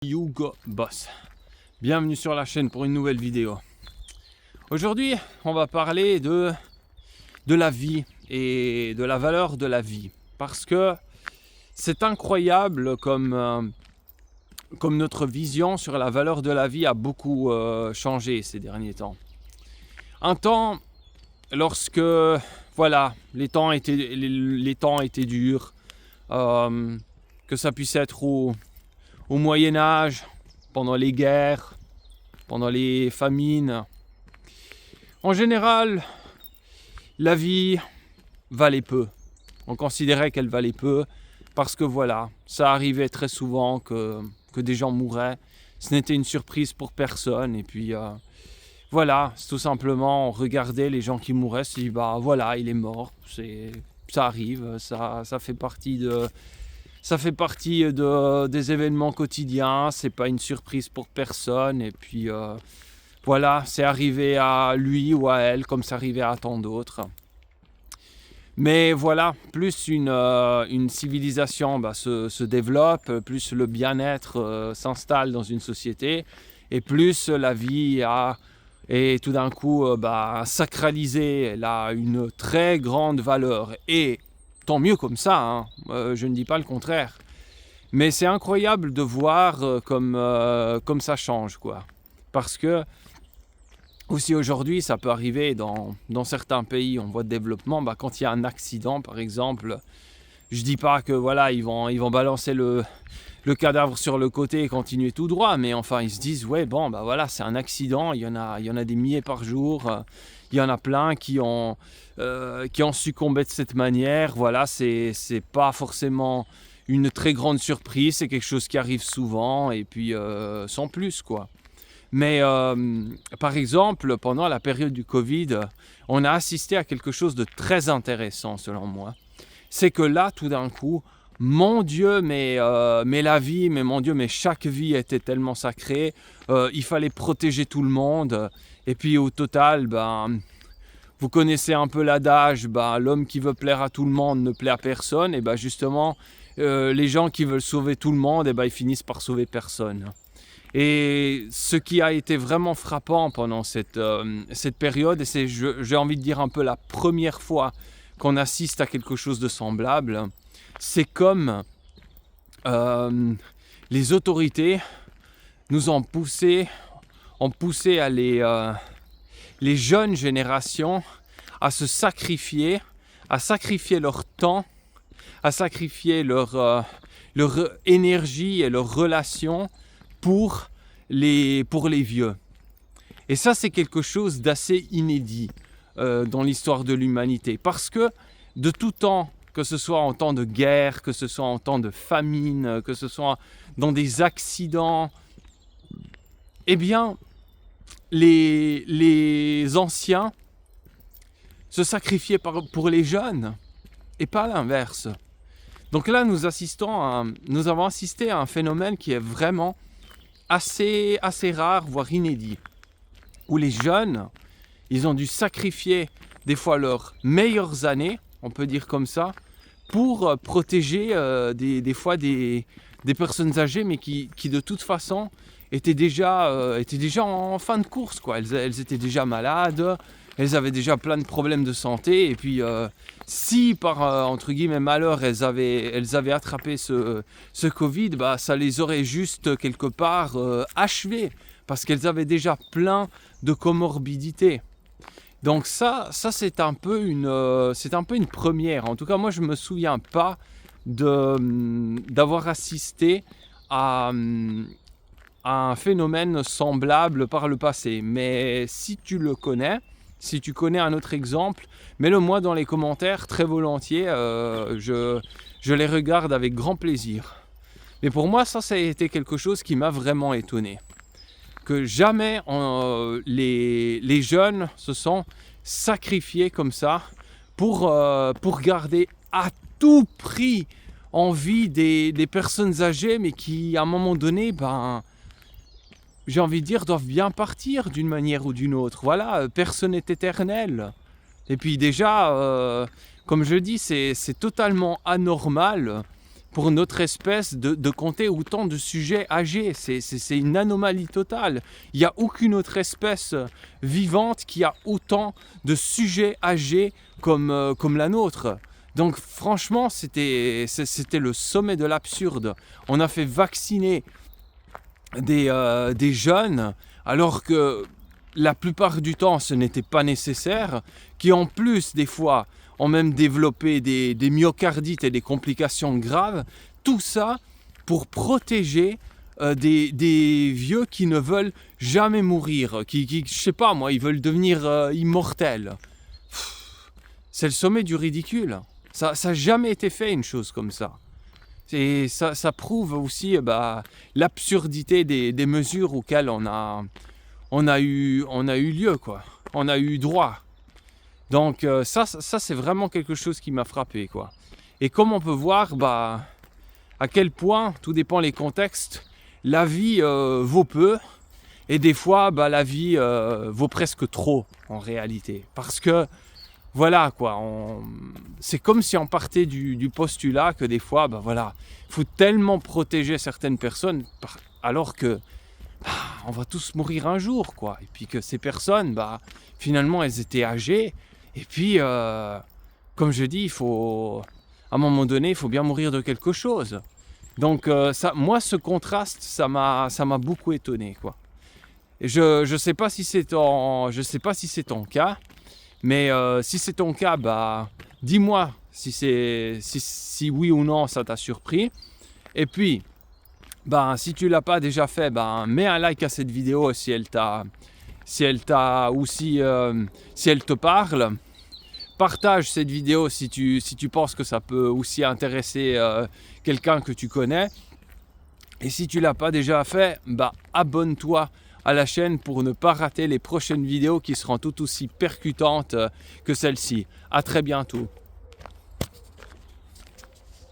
Hugo Boss. Bienvenue sur la chaîne pour une nouvelle vidéo. Aujourd'hui, on va parler de la vie et de la valeur de la vie. Parce que c'est incroyable comme notre vision sur la valeur de la vie a beaucoup changé ces derniers temps. Un temps, lorsque les temps étaient durs, que ça puisse être au Moyen-Âge, pendant les guerres, pendant les famines. En général, la vie valait peu. On considérait qu'elle valait peu parce que ça arrivait très souvent que des gens mouraient. Ce n'était une surprise pour personne. Et puis c'est tout simplement, on regardait les gens qui mouraient, on se dit il est mort. Ça arrive, ça fait partie des événements quotidiens, c'est pas une surprise pour personne. Et puis c'est arrivé à lui ou à elle comme ça arrivait à tant d'autres. Mais plus une civilisation se développe, plus le bien-être s'installe dans une société, et plus la vie est tout d'un coup sacralisée, elle a une très grande valeur. Et tant mieux comme ça, je ne dis pas le contraire. Mais c'est incroyable de voir comme ça change, quoi. Parce que aussi aujourd'hui, ça peut arriver dans certains pays en voie de développement, quand il y a un accident, par exemple, je dis pas que ils vont balancer le cadavre sur le côté et continuer tout droit, mais enfin ils se disent c'est un accident, il y en a des milliers par jour, il y en a plein qui ont succombé de cette manière. C'est pas forcément une très grande surprise, c'est quelque chose qui arrive souvent, et puis sans plus, quoi. Mais par exemple, pendant la période du Covid, on a assisté à quelque chose de très intéressant selon moi. C'est que là, tout d'un coup, mon Dieu, mais la vie, mais mon Dieu, mais chaque vie était tellement sacrée, il fallait protéger tout le monde. Et puis au total, vous connaissez un peu l'adage, l'homme qui veut plaire à tout le monde ne plaît à personne. Et justement, les gens qui veulent sauver tout le monde, ils finissent par sauver personne. Et ce qui a été vraiment frappant pendant cette période, et c'est, j'ai envie de dire un peu la première fois qu'on assiste à quelque chose de semblable, c'est comme les autorités nous ont poussé à les jeunes générations à se sacrifier, à sacrifier leur temps, à sacrifier leur énergie et leurs relations pour les vieux. Et ça, c'est quelque chose d'assez inédit dans l'histoire de l'humanité. Parce que de tout temps, que ce soit en temps de guerre, que ce soit en temps de famine, que ce soit dans des accidents, les anciens se sacrifiaient pour les jeunes et pas l'inverse. Donc là, nous avons assisté à un phénomène qui est vraiment assez rare, voire inédit, où les jeunes, ils ont dû sacrifier des fois leurs meilleures années, on peut dire comme ça, pour protéger des fois des personnes âgées, mais qui de toute façon étaient déjà en fin de course, quoi. Elles étaient déjà malades, elles avaient déjà plein de problèmes de santé, et puis si par entre guillemets malheur elles avaient attrapé ce Covid, ça les aurait juste quelque part achevées, parce qu'elles avaient déjà plein de comorbidités. Donc ça c'est un peu une première. En tout cas, moi je me souviens pas d'avoir assisté à un phénomène semblable par le passé. Mais si tu connais un autre exemple, mets-le moi dans les commentaires très volontiers. Je les regarde avec grand plaisir. Mais pour moi, ça a été quelque chose qui m'a vraiment étonné. Que jamais les jeunes se sont sacrifiés comme ça pour garder à tout prix en vie des personnes âgées, mais qui à un moment donné, j'ai envie de dire, doivent bien partir d'une manière ou d'une autre. Personne n'est éternel. Et puis déjà, comme je dis, c'est totalement anormal pour notre espèce de compter autant de sujets âgés. C'est une anomalie totale. Il n'y a aucune autre espèce vivante qui a autant de sujets âgés comme la nôtre. Donc franchement, c'était le sommet de l'absurde. On a fait vacciner des jeunes alors que la plupart du temps ce n'était pas nécessaire, qui en plus des fois ont même développé des myocardites et des complications graves, tout ça pour protéger des vieux qui ne veulent jamais mourir, qui je sais pas moi, ils veulent devenir immortels. C'est le sommet du ridicule. Ça n'a jamais été fait une chose comme ça. Et ça prouve aussi l'absurdité des mesures auxquelles on a eu lieu, quoi. On a eu droit. Donc ça c'est vraiment quelque chose qui m'a frappé, quoi. Et comme on peut voir, à quel point, tout dépend les contextes, la vie vaut peu. Et des fois, la vie vaut presque trop, en réalité. Parce que, voilà, quoi, c'est comme si on partait du postulat que des fois, il faut tellement protéger certaines personnes, alors que on va tous mourir un jour, quoi. Et puis que ces personnes, finalement, elles étaient âgées. Et puis, comme je dis, à un moment donné, il faut bien mourir de quelque chose. Donc, moi, ce contraste, ça m'a beaucoup étonné, quoi. Et je sais pas si c'est ton cas, mais si c'est ton cas, dis-moi si oui ou non ça t'a surpris. Et puis, si tu l'as pas déjà fait, mets un like à cette vidéo si elle t'a ou si elle te parle. Partage cette vidéo si tu penses que ça peut aussi intéresser quelqu'un que tu connais. Et si tu l'as pas déjà fait, abonne-toi à la chaîne pour ne pas rater les prochaines vidéos qui seront tout aussi percutantes que celle-ci. À très bientôt.